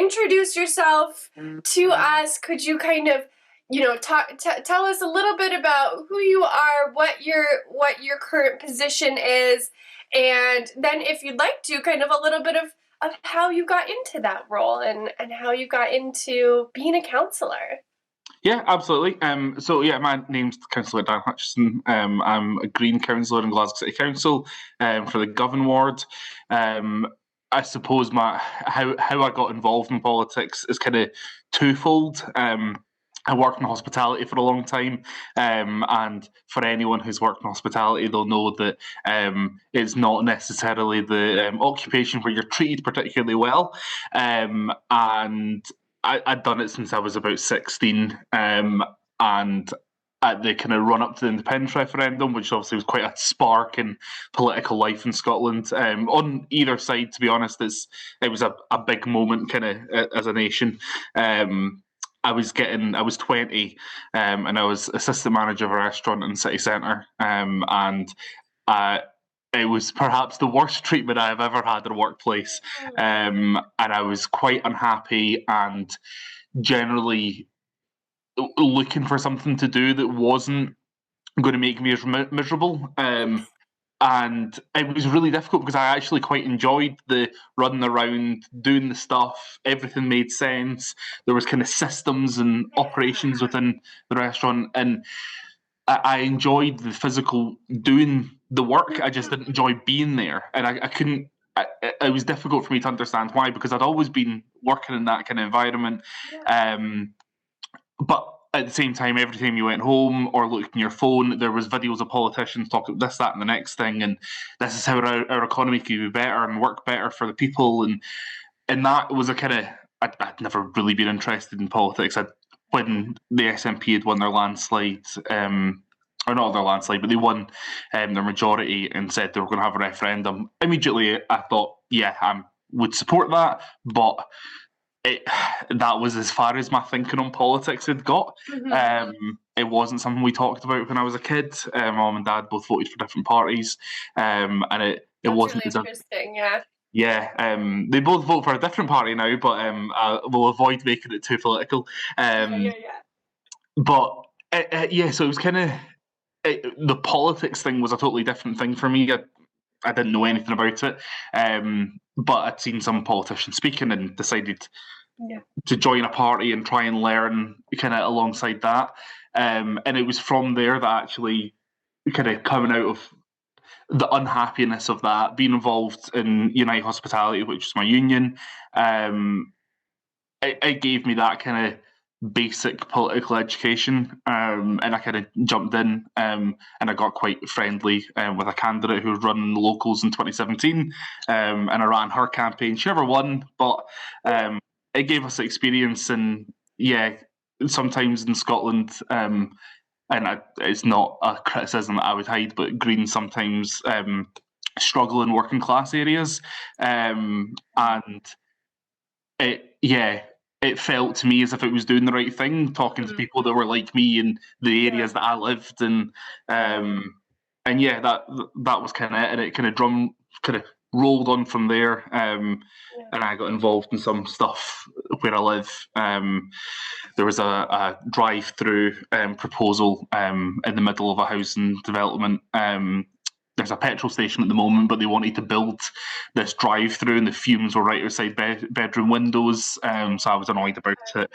introduce yourself to us? Could you kind of, tell us a little bit about who you are, what your current position is, and then if you'd like to, kind of a little bit of how you got into that role and how you got into being a councillor. Yeah, absolutely. My name's Councillor Dan Hutchison. I'm a Green Councillor in Glasgow City Council for the Govan ward. I suppose how I got involved in politics is kind of twofold. I worked in hospitality for a long time, and for anyone who's worked in hospitality, they'll know that it's not necessarily the occupation where you're treated particularly well. And I'd done it since I was about 16, and at the kind of run up to the independence referendum, which obviously was quite a spark in political life in Scotland. On either side, to be honest, it was a big moment kind of as a nation. I was 20, and I was assistant manager of a restaurant in the city centre, and it was perhaps the worst treatment I've ever had in a workplace, and I was quite unhappy and generally looking for something to do that wasn't going to make me as miserable. And it was really difficult because I actually quite enjoyed the running around, doing the stuff. Everything made sense. There was kind of systems and operations within the restaurant, and I enjoyed the physical doing the work. I just didn't enjoy being there, and I couldn't. It was difficult for me to understand why, because I'd always been working in that kind of environment. But at the same time, every time you went home or looked in your phone, there was videos of politicians talking about this, that, and the next thing, and this is how our economy could be better and work better for the people, and that was a kind of I'd never really been interested in politics. When the SNP had won their landslide, or not their landslide, but they won their majority and said they were going to have a referendum. Immediately, I thought, yeah, I would support that, but that was as far as my thinking on politics had got. It wasn't something we talked about when I was a kid. Mom and Dad both voted for different parties, and it wasn't really interesting. Yeah, they both vote for a different party now, but we'll avoid making it too political. But so it was kind of the politics thing was a totally different thing for me. I didn't know anything about it, but I'd seen some politicians speaking and decided to join a party and try and learn kind of alongside that. And it was from there that actually kind of coming out of the unhappiness of that, being involved in Unite Hospitality, which is my union, it gave me that kind of basic political education, and I kind of jumped in, and I got quite friendly with a candidate who was running the locals in 2017, and I ran her campaign. She never won, but it gave us experience, and sometimes in Scotland, and it's not a criticism that I would hide, but Greens sometimes struggle in working class areas, and it felt to me as if it was doing the right thing, talking to people that were like me in the areas that I lived, and that was kind of it, and it kind of rolled on from there, and I got involved in some stuff where I live. There was a drive-through proposal in the middle of a housing development. There's a petrol station at the moment, but they wanted to build this drive-through, and the fumes were right outside bedroom windows. So I was annoyed about it.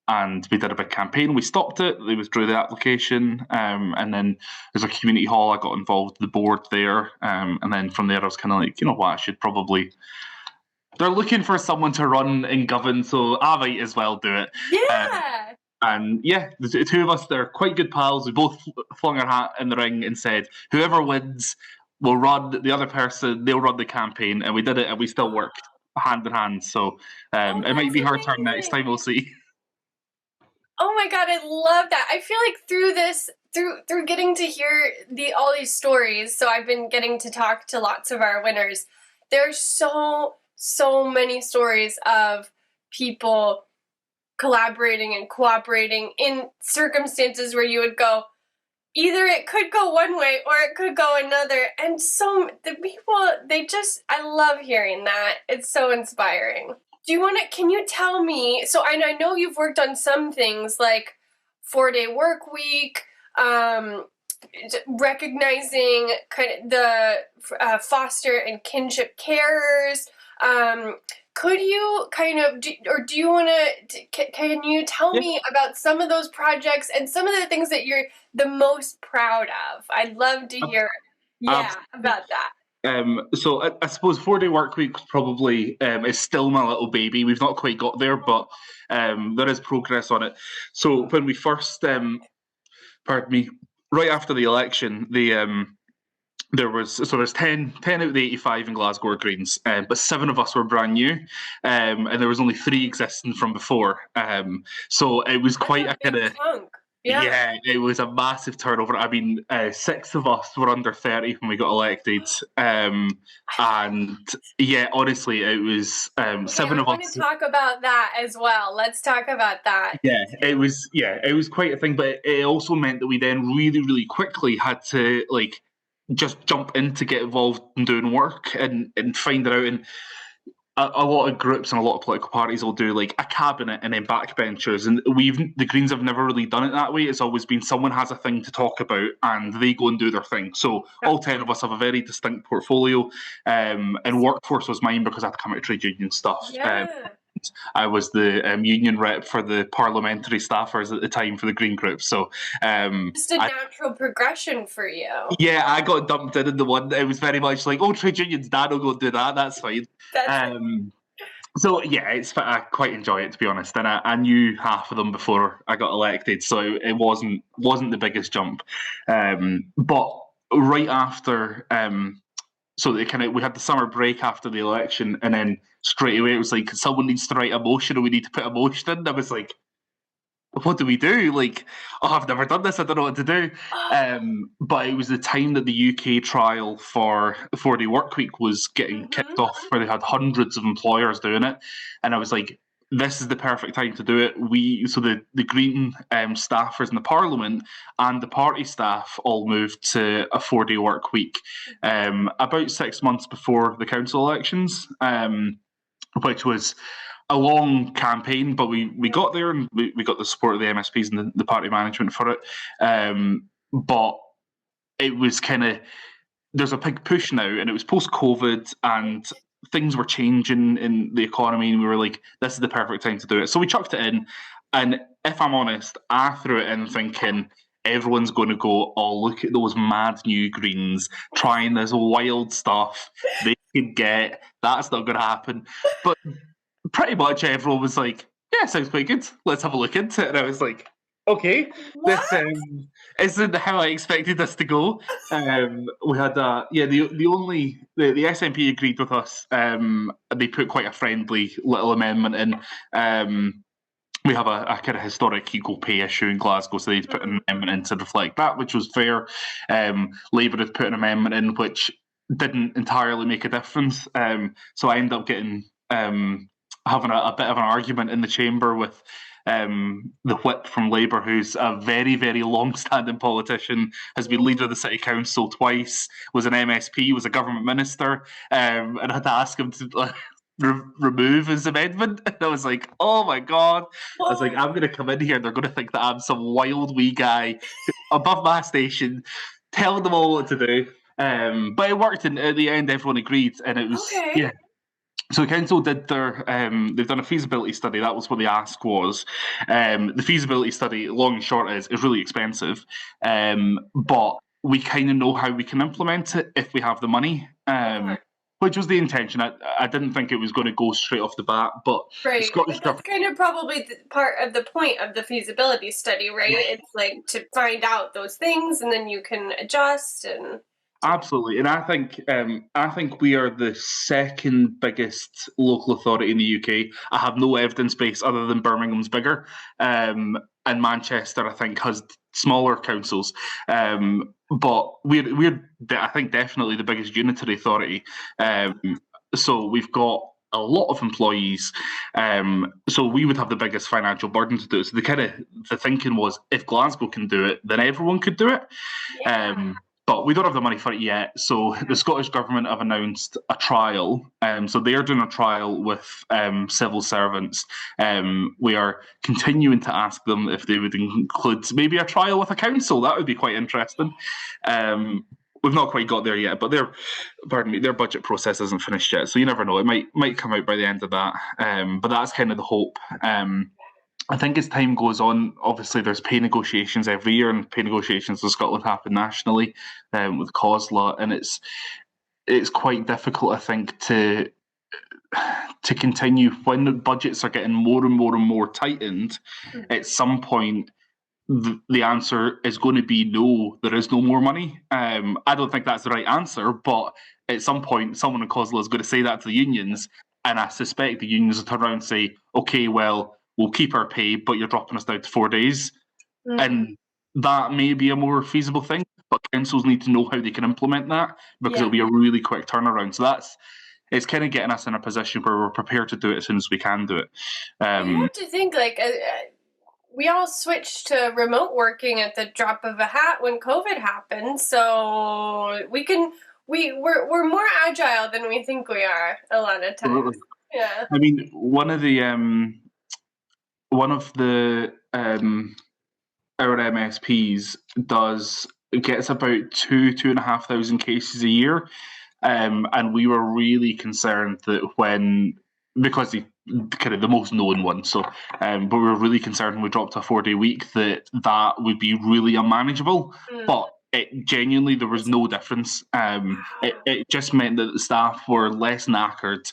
And we did a big campaign. We stopped it. They withdrew the application. And then there's a community hall. I got involved with the board there. And then from there, I was kind of like, you know what, I should probably... They're looking for someone to run in Govan, so I might as well do it. The two of us, they're quite good pals. We both flung our hat in the ring and said, whoever wins will run the other person, they'll run the campaign. And we did it, and we still worked hand in hand. So it might be her turn next time, we'll see. Oh my God, I love that. I feel like through this, through getting to hear all these stories, so I've been getting to talk to lots of our winners, there's so many stories of people collaborating and cooperating in circumstances where you would go, either it could go one way or it could go another. And so the people, I love hearing that. It's so inspiring. Can you tell me, so I know you've worked on some things like 4-day work week, recognizing kind of the foster and kinship carers. Could you kind of, do you want to, can you tell me about some of those projects and some of the things that you're the most proud of? I'd love to hear, about that. So I suppose 4-day work week probably is still my little baby. We've not quite got there, but there is progress on it. So when we first, pardon me, right after the election, there's 10 out of the 85 in Glasgow are Greens, but 7 of us were brand new, and there was only 3 existing from before. So it was quite a kind of... Yeah, it was a massive turnover. I mean, 6 of us were under 30 when we got elected. And yeah, honestly, it was 7 of us. I want to talk about that as well. Let's talk about that. Yeah, it was quite a thing, but it also meant that we then really, really quickly had to just jump in to get involved in doing work and find it out. And a lot of groups and a lot of political parties will do a cabinet and then backbenchers, and the Greens have never really done it that way. It's always been someone has a thing to talk about and they go and do their thing. So all 10 of us have a very distinct portfolio, and workforce was mine because I had to come out of trade union stuff. I was the union rep for the parliamentary staffers at the time for the Green Group. So just a natural progression for you. Yeah, I got dumped in the one. It was very much like, oh, trade unions, Dad will go do that. That's fine. So yeah, I quite enjoy it, to be honest. And I knew half of them before I got elected, so it wasn't the biggest jump. But right after, so we had the summer break after the election, and then straight away it was like, someone needs to write a motion, and we need to put a motion in. I was like, what do we do? I've never done this. I don't know what to do. But it was the time that the UK trial for 4-day work week was getting kicked off, where they had hundreds of employers doing it. And I was like, this is the perfect time to do it. So the Green staffers in the Parliament and the party staff all moved to a 4-day work week about 6 months before the council elections, which was a long campaign, but we got there, and we got the support of the MSPs and the party management for it. But it was kind of, there's a big push now, and it was post-COVID, and things were changing in the economy, and we were like, this is the perfect time to do it. So we chucked it in, and if I'm honest, I threw it in thinking everyone's going to go, oh, look at those mad new Greens trying this wild stuff they could get. That's not going to happen. But pretty much everyone was like, yeah, sounds quite good. Let's have a look into it. And I was like, okay, this isn't how I expected this to go. We had the SNP agreed with us. They put quite a friendly little amendment in. We have a kind of historic equal pay issue in Glasgow, so they'd put an amendment in to reflect that, which was fair. Labour had put an amendment in which didn't entirely make a difference. So I ended up getting having a bit of an argument in the chamber with the whip from Labour, who's a very, very long-standing politician, has been leader of the city council twice, was an MSP, was a government minister, and I had to ask him to remove his amendment. And I was like, oh my God. I was like, I'm going to come in here and they're going to think that I'm some wild wee guy above my station, telling them all what to do. But it worked, and at the end everyone agreed, and it was yeah. So the council did they've done a feasibility study. That was what the ask was. The feasibility study, long and short, is really expensive, but we kind of know how we can implement it if we have the money, which was the intention. I didn't think it was going to go straight off the bat, but right. But that's kind of probably part of the point of the feasibility study, right? It's like to find out those things, and then you can adjust and. Absolutely, and I think we are the second biggest local authority in the UK. I have no evidence base other than Birmingham's bigger, and Manchester, I think, has smaller councils. But we're I think definitely the biggest unitary authority. So we've got a lot of employees, so we would have the biggest financial burden to do it. So the thinking was, if Glasgow can do it, then everyone could do it. But we don't have the money for it yet. So the Scottish Government have announced a trial. So they're doing a trial with civil servants. We are continuing to ask them if they would include maybe a trial with a council. That would be quite interesting. We've not quite got there yet, but their budget process isn't finished yet. So you never know. It might come out by the end of that. But that's kind of the hope. I think as time goes on, obviously there's pay negotiations every year, and pay negotiations in Scotland happen nationally with Cllr, and it's quite difficult, I think, to continue when the budgets are getting more and more and more tightened. At some point, the answer is going to be no. There is no more money. I don't think that's the right answer, but at some point, someone in Cllr is going to say that to the unions, and I suspect the unions will turn around and say, "Okay, well, we'll keep our pay, but you're dropping us down to 4 days." And that may be a more feasible thing, but councils need to know how they can implement that, because it'll be a really quick turnaround. So it's kind of getting us in a position where we're prepared to do it as soon as we can do it. You have to think, like, we all switched to remote working at the drop of a hat when COVID happened, so we're more agile than we think we are a lot of times. Absolutely. Yeah. I mean, one of the our MSPs gets about 2,500 cases a year, and we were really concerned that because kind of the most known one, but we were really concerned when we dropped to a 4-day week that would be really unmanageable. But genuinely, there was no difference. It just meant that the staff were less knackered.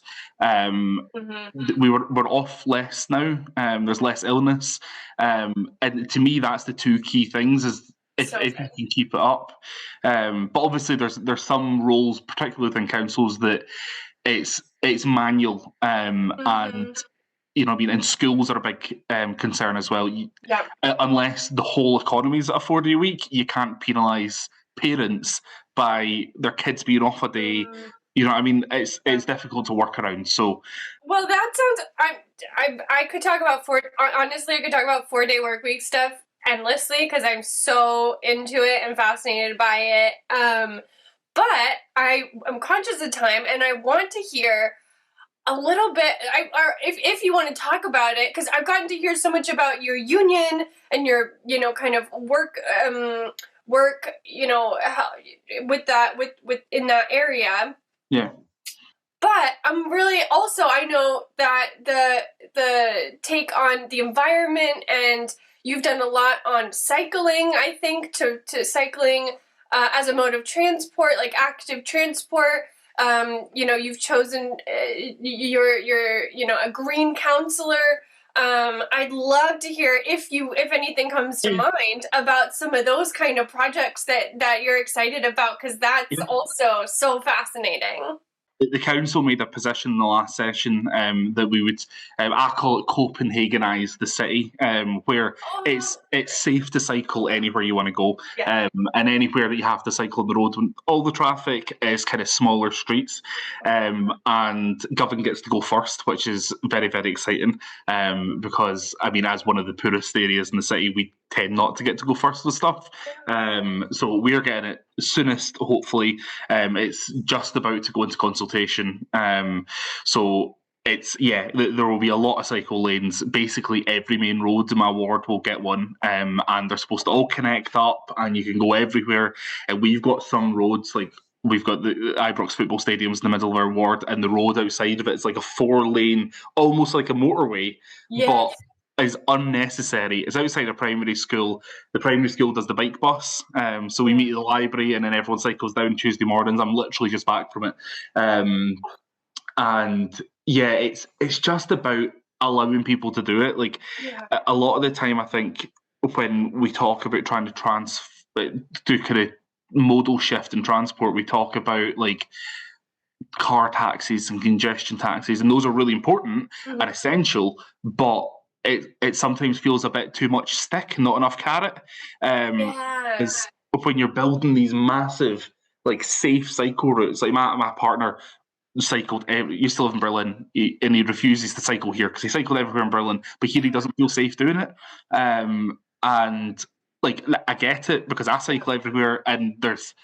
We're off less now. There's less illness, and to me, that's the two key things. Is if you can keep it up. But obviously, there's some roles, particularly within councils, that it's manual, and and schools are a big concern as well. Unless the whole economy is at a 4-day week, you can't penalise parents by their kids being off a day. You know what I mean? It's difficult to work around. So, well, that sounds. I could talk about honestly, I could talk about 4-day work week stuff endlessly, because I'm so into it and fascinated by it. But I am conscious of time, and I want to hear a little bit, if you want to talk about it, because I've gotten to hear so much about your union and your, kind of work, with in that area. Yeah. But I'm really also, I know that the take on the environment, and you've done a lot on cycling, I think, to cycling as a mode of transport, like active transport. You've chosen you're a green councillor. I'd love to hear if anything comes to mind about some of those kind of projects that you're excited about, because that's also so fascinating. The council made a position in the last session that we would, I call it Copenhagenise the city, where it's safe to cycle anywhere you want to go, and anywhere that you have to cycle on the road. When all the traffic is kind of smaller streets, and Govan gets to go first, which is very, very exciting, because, I mean, as one of the poorest areas in the city, we tend not to get to go first with stuff. So we're getting it soonest, hopefully. It's just about to go into consultation. So there will be a lot of cycle lanes. Basically, every main road in my ward will get one, and they're supposed to all connect up, and you can go everywhere. And we've got some roads, like we've got the Ibrox football stadiums in the middle of our ward, and the road outside of it is like a 4-lane, almost like a motorway, but is unnecessary. It's outside a primary school. The primary school does the bike bus, so we meet at the library, and then everyone cycles down Tuesday mornings. I'm literally just back from it, and it's just about allowing people to do it. Like a lot of the time, I think when we talk about trying to do kind of modal shift in transport, we talk about like car taxis and congestion taxis, and those are really important and essential, but it sometimes feels a bit too much stick, not enough carrot. Is when you're building these massive, like, safe cycle routes. Like my partner cycled. Used to live in Berlin, and he refuses to cycle here because he cycled everywhere in Berlin, but here he doesn't feel safe doing it. And like, I get it, because I cycle everywhere, and there's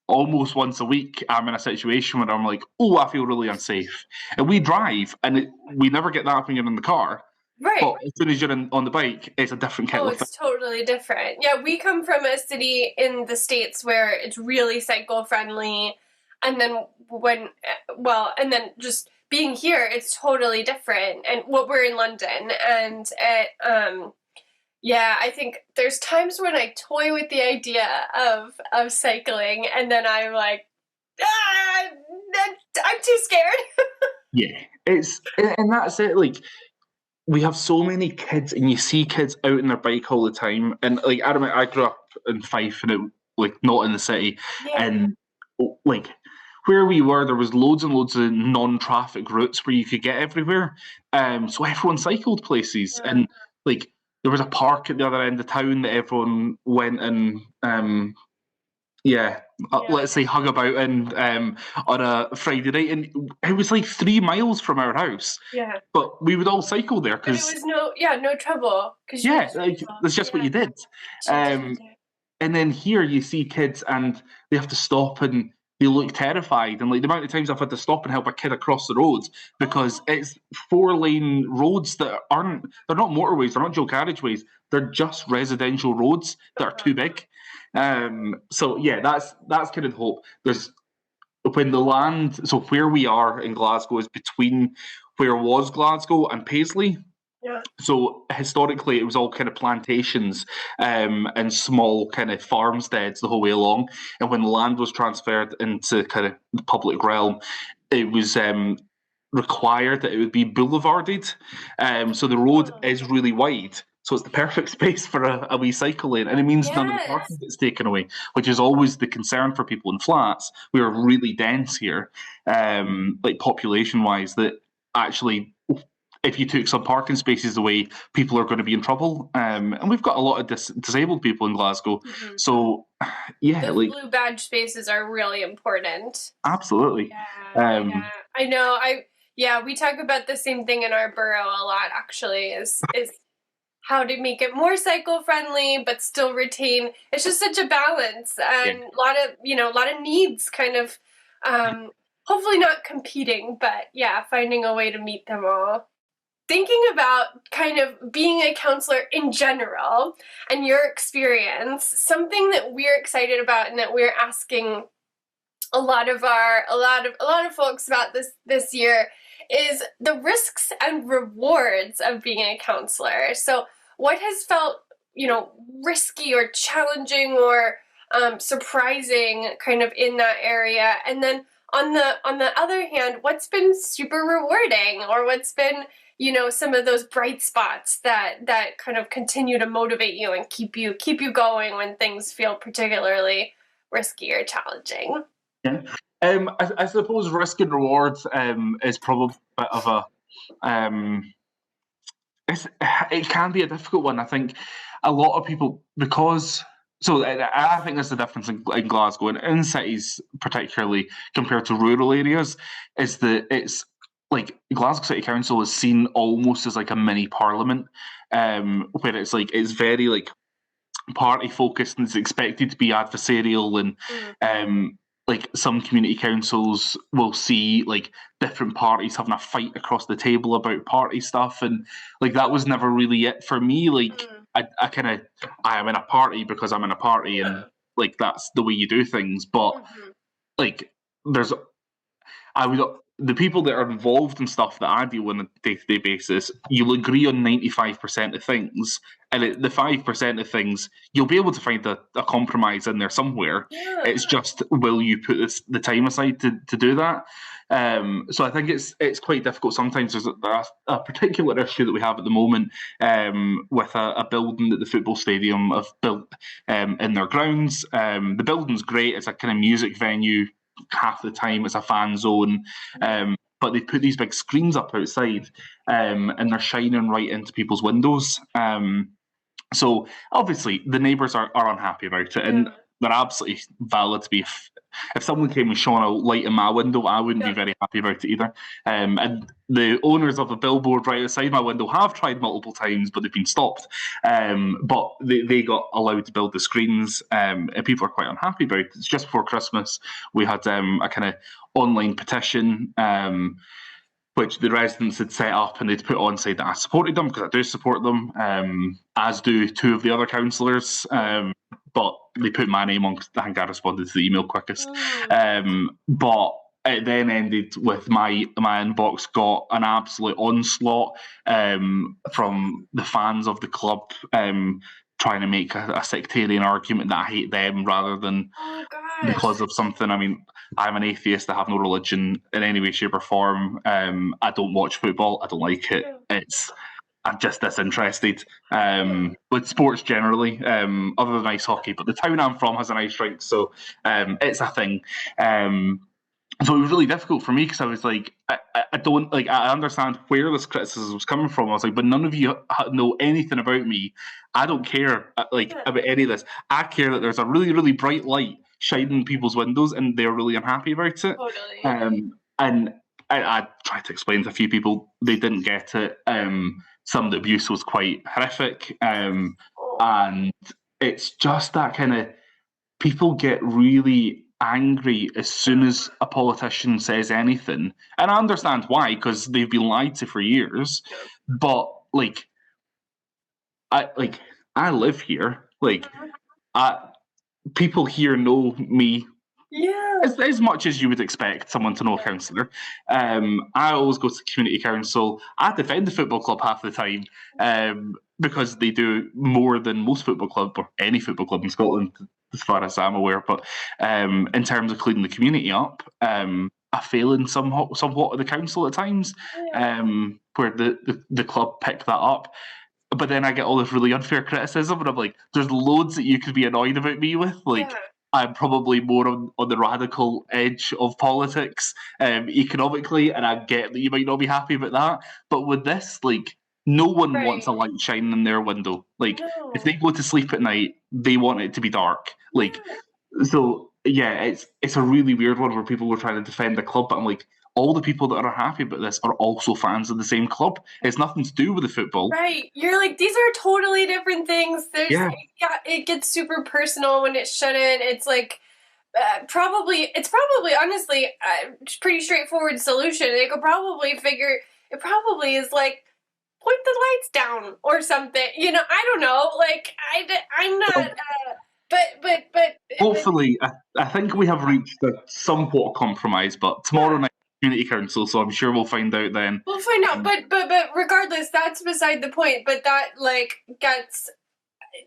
almost once a week, I'm in a situation where I'm like, oh, I feel really unsafe. And we drive, and we never get that when you're in the car. Right. But as soon as you're on the bike, it's a different kettle Oh, of fish. it's totally different. Yeah, we come from a city in the States where it's really cycle friendly. And then and then just being here, it's totally different. And we're in London, and yeah, I think there's times when I toy with the idea of cycling, and then I'm like, I'm too scared. Yeah, and that's it. Like, we have so many kids, and you see kids out on their bike all the time. And like, I remember, I grew up in Fife, and like not in the city, Yeah. and like where we were, there was loads and loads of non-traffic routes where you could get everywhere. So everyone cycled places, and like there was a park at the other end of town that everyone went and let's say hung about in on a Friday night, and it was like 3 miles from our house. Yeah. But we would all cycle there But it because was no trouble. that's just what you did. And then here you see kids, and they have to stop, and they look terrified. And like the amount of times I've had to stop and help a kid across the road because it's 4-lane roads that they're not motorways, they're not dual carriageways, they're just residential roads that are too big. So yeah, that's kind of the hope. When the land, so where we are in Glasgow is between where was Glasgow and Paisley. Yeah. So historically, it was all kind of plantations and small kind of farmsteads the whole way along. And when the land was transferred into kind of the public realm, it was required that it would be boulevarded. So the road is really wide. So it's the perfect space for a wee cycle lane. And it means none of the parking gets taken away, which is always the concern for people in flats. We are really dense here, like population-wise, that actually if you took some parking spaces away, people are going to be in trouble. And we've got a lot of disabled people in Glasgow. Mm-hmm. So, yeah. Those blue badge spaces are really important. Absolutely. Yeah. I know. We talk about the same thing in our borough a lot, actually, is how to make it more cycle friendly, but still retain. It's just such a balance and a lot of needs kind of, hopefully not competing, but finding a way to meet them all. Thinking about kind of being a counselor in general and your experience, something that we're excited about and that we're asking a lot of folks about this year is the risks and rewards of being a counselor. So what has felt, risky or challenging or surprising kind of in that area? And then on the other hand, what's been super rewarding, or what's been some of those bright spots that kind of continue to motivate you and keep you going when things feel particularly risky or challenging? Yeah. I suppose risk and reward is probably a bit of a it can be a difficult one. I think a lot of people, I think there's a difference in Glasgow and in cities particularly compared to rural areas, is that it's like Glasgow City Council is seen almost as like a mini parliament, where it's very like party focused and it's expected to be adversarial, and like some community councils will see like different parties having a fight across the table about party stuff, and like that was never really it for me. Like I am in a party because I'm in a party, and like that's the way you do things. But like the people that are involved in stuff that I deal with on a day-to-day basis, you'll agree on 95% of things, and the 5% of things, you'll be able to find a compromise in there somewhere. Yeah. It's just, will you put the time aside to do that? So I think it's quite difficult. Sometimes there's a particular issue that we have at the moment with a building that the football stadium have built in their grounds. The building's great. It's a kind of music venue. Half the time it's a fan zone, but they put these big screens up outside, and they're shining right into people's windows. So obviously the neighbours are unhappy about it, and they're absolutely valid to be if someone came and shone a light in my window, I wouldn't be very happy about it either. And the owners of the billboard right outside my window have tried multiple times, but they've been stopped. But they got allowed to build the screens, and people are quite unhappy about it. It's just before Christmas. We had a kind of online petition, which the residents had set up, and they'd put on saying that I supported them, because I do support them, as do two of the other councillors. But they put my name on because I think I responded to the email quickest. But it then ended with my inbox got an absolute onslaught from the fans of the club, trying to make a sectarian argument that I hate them rather than because of something. I mean, I'm an atheist. I have no religion in any way, shape, or form. I don't watch football. I don't like it. I'm just disinterested with sports generally, other than ice hockey. But the town I'm from has an ice rink, so it's a thing. So it was really difficult for me because I was like, I don't like. I understand where this criticism was coming from. I was like, but none of you know anything about me. I don't care about any of this. I care that there's a really, really bright light shining in people's windows, and they're really unhappy about it. Totally. And I tried to explain to a few people, they didn't get it. Some of the abuse was quite horrific, and it's just that kind of people get really angry as soon as a politician says anything, and I understand why, because they've been lied to for years. But I live here. People here know me. As much as you would expect someone to know a councillor. I always go to community council. I defend the football club half the time because they do more than most football club, or any football club in Scotland, as far as I'm aware. But in terms of cleaning the community up, I fail in somewhat of the council at times, where the club pick that up. But then I get all this really unfair criticism, and I'm like, there's loads that you could be annoyed about me with. I'm probably more on the radical edge of politics economically, and I get that you might not be happy about that. But with this, no one wants a light shining in their window. If they go to sleep at night, they want it to be dark. So yeah, it's a really weird one where people were trying to defend the club, but I'm like, all the people that are unhappy about this are also fans of the same club. It's nothing to do with the football. Right. You're like, these are totally different things. It gets super personal when it shouldn't. It's like, it's probably honestly a pretty straightforward solution. They could probably figure, it probably is like, point the lights down or something. I don't know. I'm not, but hopefully, I think we have reached a somewhat compromise, but tomorrow night, community council, so I'm sure we'll find out then. We'll find out, but regardless, that's beside the point. But that gets,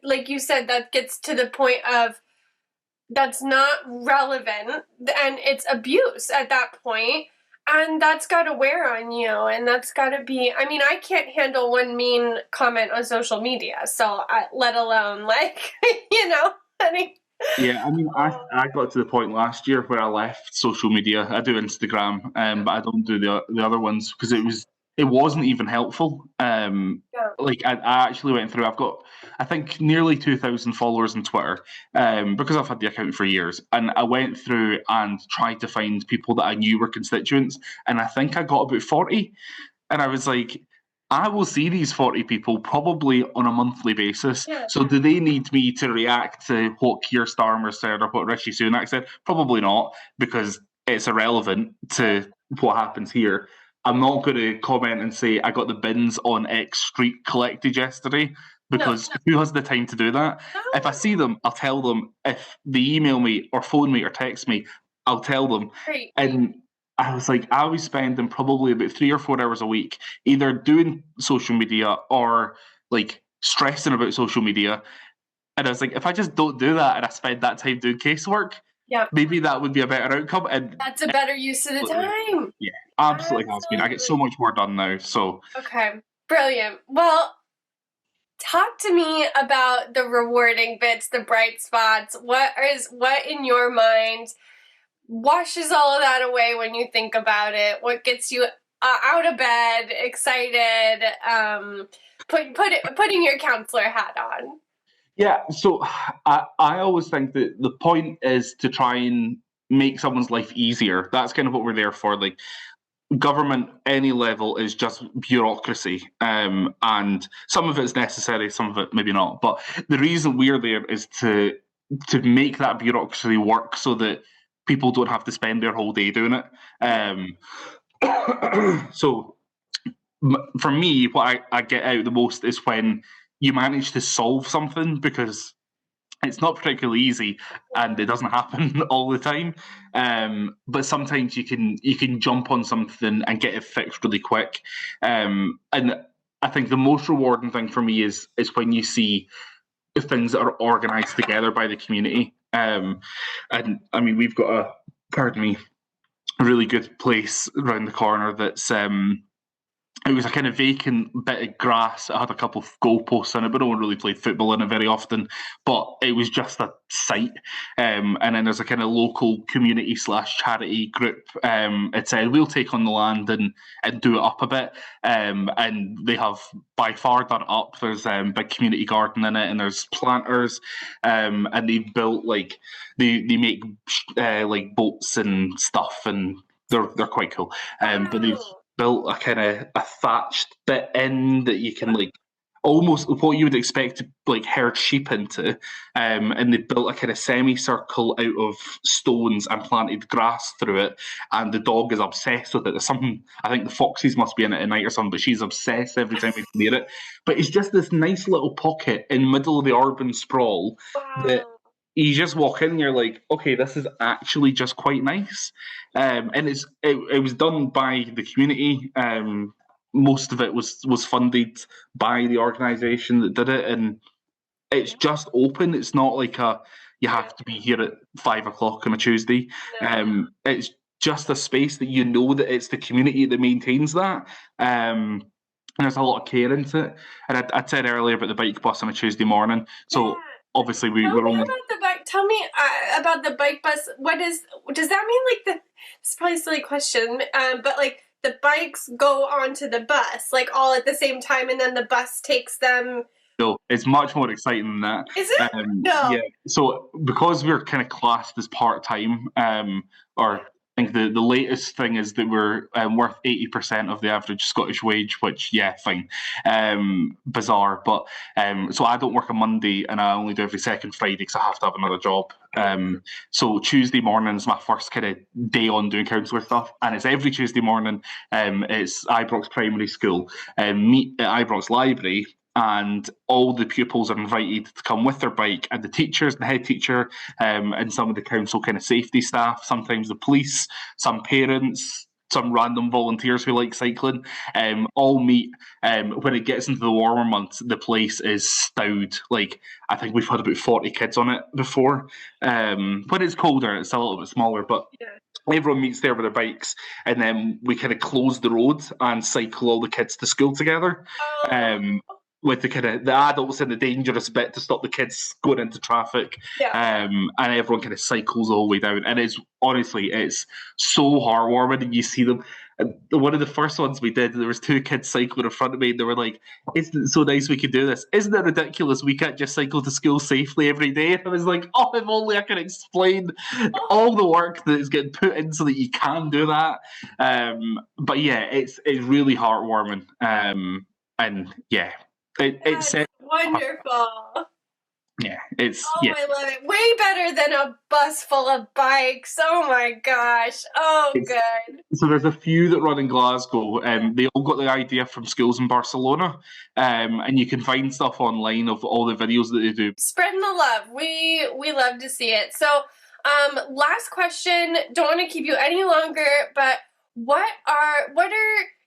like you said, that gets to the point of that's not relevant, and it's abuse at that point, and that's got to wear on you, and that's got to be. I mean, I can't handle one mean comment on social media, so let alone Yeah, I mean, I got to the point last year where I left social media. I do Instagram, but I don't do the other ones because it wasn't even helpful. I actually went through. I've got, I think, nearly 2,000 followers on Twitter because I've had the account for years, and I went through and tried to find people that I knew were constituents, and I think I got about 40, and I was like, I will see these 40 people probably on a monthly basis. So do they need me to react to what Keir Starmer said or what Rishi Sunak said? Probably not, because it's irrelevant to what happens here. I'm not going to comment and say I got the bins on X street collected yesterday, because who has the time to do that? If I see them, I'll tell them. If they email me or phone me or text me, I'll tell them. And I was like, I was spending probably about 3 or 4 hours a week either doing social media or stressing about social media. And I was like, if I just don't do that and I spend that time doing casework, maybe that would be a better outcome. And that's a better use of the time. Yeah, absolutely has been. I get so much more done now. So okay, brilliant. Well, talk to me about the rewarding bits, the bright spots. What in your mind washes all of that away when you think about it? What gets you out of bed, excited, putting your councillor hat on? Yeah, so I always think that the point is to try and make someone's life easier. That's kind of what we're there for. Like, government, any level, is just bureaucracy, and some of it's necessary, some of it maybe not. But the reason we're there is to make that bureaucracy work so that people don't have to spend their whole day doing it. So for me, what I get out the most is when you manage to solve something, because it's not particularly easy and it doesn't happen all the time. But sometimes you can jump on something and get it fixed really quick. And I think the most rewarding thing for me is when you see things that are organised together by the community. And I mean, we've got a really good place around the corner that's it was a kind of vacant bit of grass. It had a couple of goalposts in it, but no one really played football in it very often. But it was just a site. And then there's a kind of local community / charity group. It said, we'll take on the land and do it up a bit. And they have by far done it up. There's a big community garden in it, and there's planters. And they've built, like, they make like boats and stuff, and they're quite cool. But they've built a kind of a thatched bit in that you can, like, almost what you would expect to, like, herd sheep into, and they built a kind of semicircle out of stones and planted grass through it, and the dog is obsessed with it. There's something, I think the foxes must be in it at night or something, but she's obsessed every time we near it. But it's just this nice little pocket in the middle of the urban sprawl that you just walk in and you're like, okay, this is actually just quite nice. And it was done by the community. Most of it was funded by the organisation that did it, and it's just open. It's not like you have to be here at 5 o'clock on a Tuesday. It's just a space that you know that it's the community that maintains that. And there's a lot of care into it. And I said earlier about the bike bus on a Tuesday morning. So obviously Tell me about the bike bus. Does that mean, like, it's probably a silly question, but, like, the bikes go onto the bus, like, all at the same time, and then the bus takes them? No, it's much more exciting than that. Is it? No. Yeah. So because we're kind of classed as part-time, or I think the latest thing is that we're worth 80% of the average Scottish wage, which, yeah, fine. Bizarre. But so I don't work on Monday, and I only do every second Friday because I have to have another job. So Tuesday morning is my first kind of day on doing councillor stuff, and it's every Tuesday morning. It's Ibrox Primary School. Meet at Ibrox Library, and all the pupils are invited to come with their bike, and the teachers, the head teacher, and some of the council kind of safety staff, sometimes the police, some parents, some random volunteers who like cycling, all meet. When it gets into the warmer months, the place is stowed. Like, I think we've had about 40 kids on it before. When it's colder, it's a little bit smaller, but everyone meets there with their bikes, and then we kind of close the road and cycle all the kids to school together. With the kind of the adults in the dangerous bit to stop the kids going into traffic, and everyone kind of cycles all the way down. And it's honestly, it's so heartwarming, and you see them. One of the first ones we did, there was 2 kids cycling in front of me, and they were like, "Isn't it so nice we could do this? Isn't it ridiculous we can't just cycle to school safely every day?" And I was like, "Oh, if only I could explain all the work that is getting put in so that you can do that." But yeah, it's really heartwarming, and yeah. It's wonderful. Yeah, it's I love it. Way better than a bus full of bikes. Oh my gosh. Good. So there's a few that run in Glasgow. They all got the idea from schools in Barcelona. And you can find stuff online of all the videos that they do. Spreading the love. We love to see it. So last question. Don't want to keep you any longer, but what are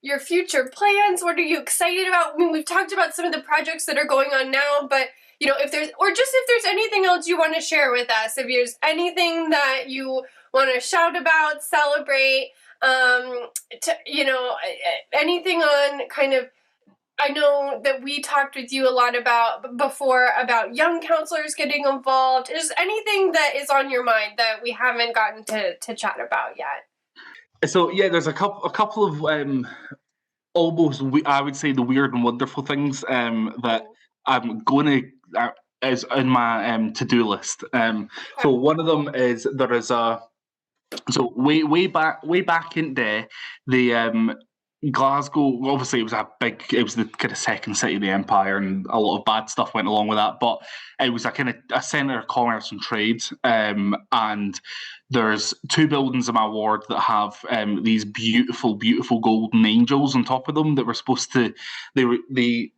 your future plans? What are you excited about? I mean, we've talked about some of the projects that are going on now, but if there's anything else you want to share with us, if there's anything that you want to shout about, celebrate, anything on kind of, I know that we talked with you a lot about young councillors getting involved. Is anything that is on your mind that we haven't gotten to chat about yet? So yeah, there's a couple of almost, I would say, the weird and wonderful things that I'm going to is in my to-do list. So one of them is there is a So way back in there, the Glasgow, obviously it was the kind of second city of the empire, and a lot of bad stuff went along with that. But it was a kind of a centre of commerce and trade, and there's two buildings in my ward that have these beautiful, beautiful golden angels on top of them that were supposed to. They were the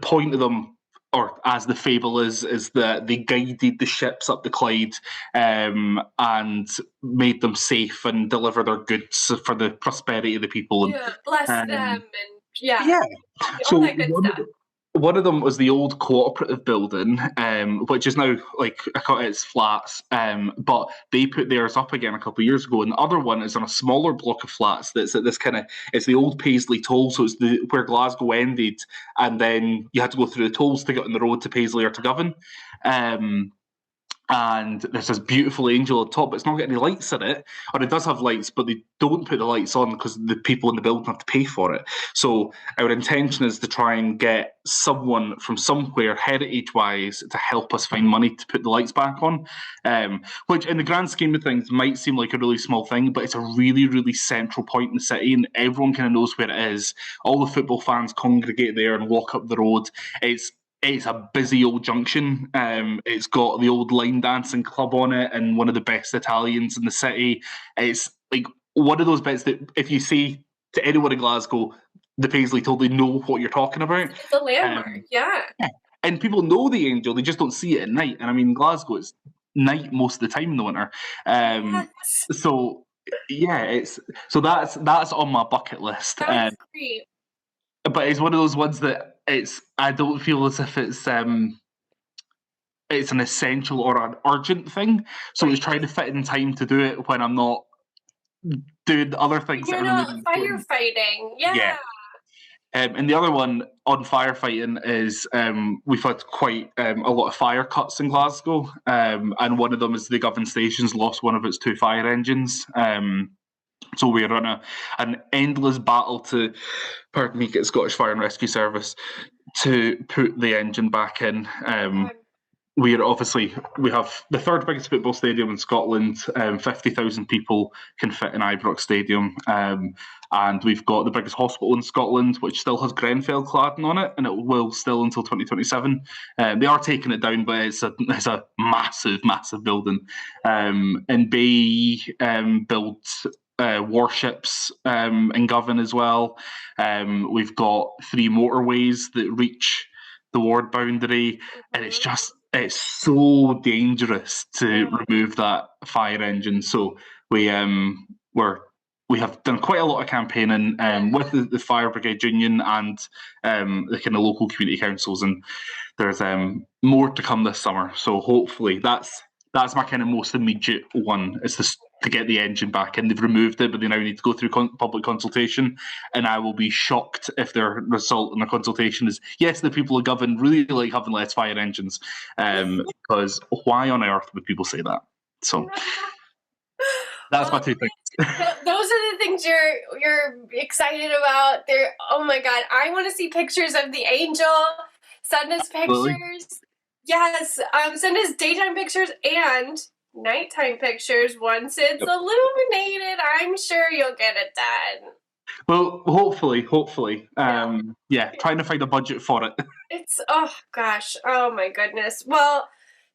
point of them. Or as the fable is that they guided the ships up the Clyde and made them safe and deliver their goods for the prosperity of the people. Yeah, bless them And and yeah, yeah, all so that good stuff. one of them was the old cooperative building, which is now like it's flats, but they put theirs up again a couple of years ago. And the other one is on a smaller block of flats. That's at this kind of it's the old Paisley toll, so it's the where Glasgow ended, and then you had to go through the tolls to get on the road to Paisley or to Govan. And there's this beautiful angel at the top, but it's not got any lights in it. Or it does have lights, but they don't put the lights on because the people in the building have to pay for it. So our intention is to try and get someone from somewhere, heritage-wise, to help us find money to put the lights back on. Which, in the grand scheme of things, might seem like a really small thing, but it's a really, really central point in the city, and everyone kind of knows where it is. All the football fans congregate there and walk up the road. It's a busy old junction. It's got the old line dancing club on it and one of the best Italians in the city. It's like one of those bits that if you say to anyone in Glasgow, the Paisley told they know what you're talking about. It's a landmark, yeah. And people know the angel, they just don't see it at night. And I mean, Glasgow is night most of the time in the winter. Yes. So yeah, that's on my bucket list. That's great. But it's one of those ones that I don't feel as if it's an essential or an urgent thing. So it's trying to fit in time to do it when I'm not doing other things You're that are not really important. firefighting. Yeah. Yeah. And the other one on firefighting is we've had quite a lot of fire cuts in Glasgow, and one of them is the Govan Station's lost one of its two fire engines. So we're on an endless battle to, pardon me, get Scottish Fire and Rescue Service to put the engine back in. We have the third biggest football stadium in Scotland. 50,000 people can fit in Ibrox Stadium. And we've got the biggest hospital in Scotland, which still has Grenfell cladding on it, and it will still until 2027. They are taking it down, but it's a massive, massive building. And Bay builds warships in Govan as well. We've got 3 motorways that reach the ward boundary, and it's so dangerous to remove that fire engine. So we have done quite a lot of campaigning with the Fire Brigade Union and the kind of local community councils, and there's more to come this summer. So hopefully that's my kind of most immediate one, is to get the engine back in. They've removed it, but they now need to go through public consultation, and I will be shocked if their result in the consultation is, yes, the people of Govan really like having less fire engines, because why on earth would people say that? So that's my 2 things. Those are the things you're excited about. Oh my god, I want to see pictures of the angel. Send us pictures. Absolutely. Yes, send us daytime pictures and nighttime pictures once it's illuminated. I'm sure you'll get it done. Well, hopefully. Trying to find a budget for it. Oh my goodness. Well,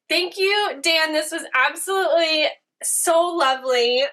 thank you, Dan. This was absolutely so lovely.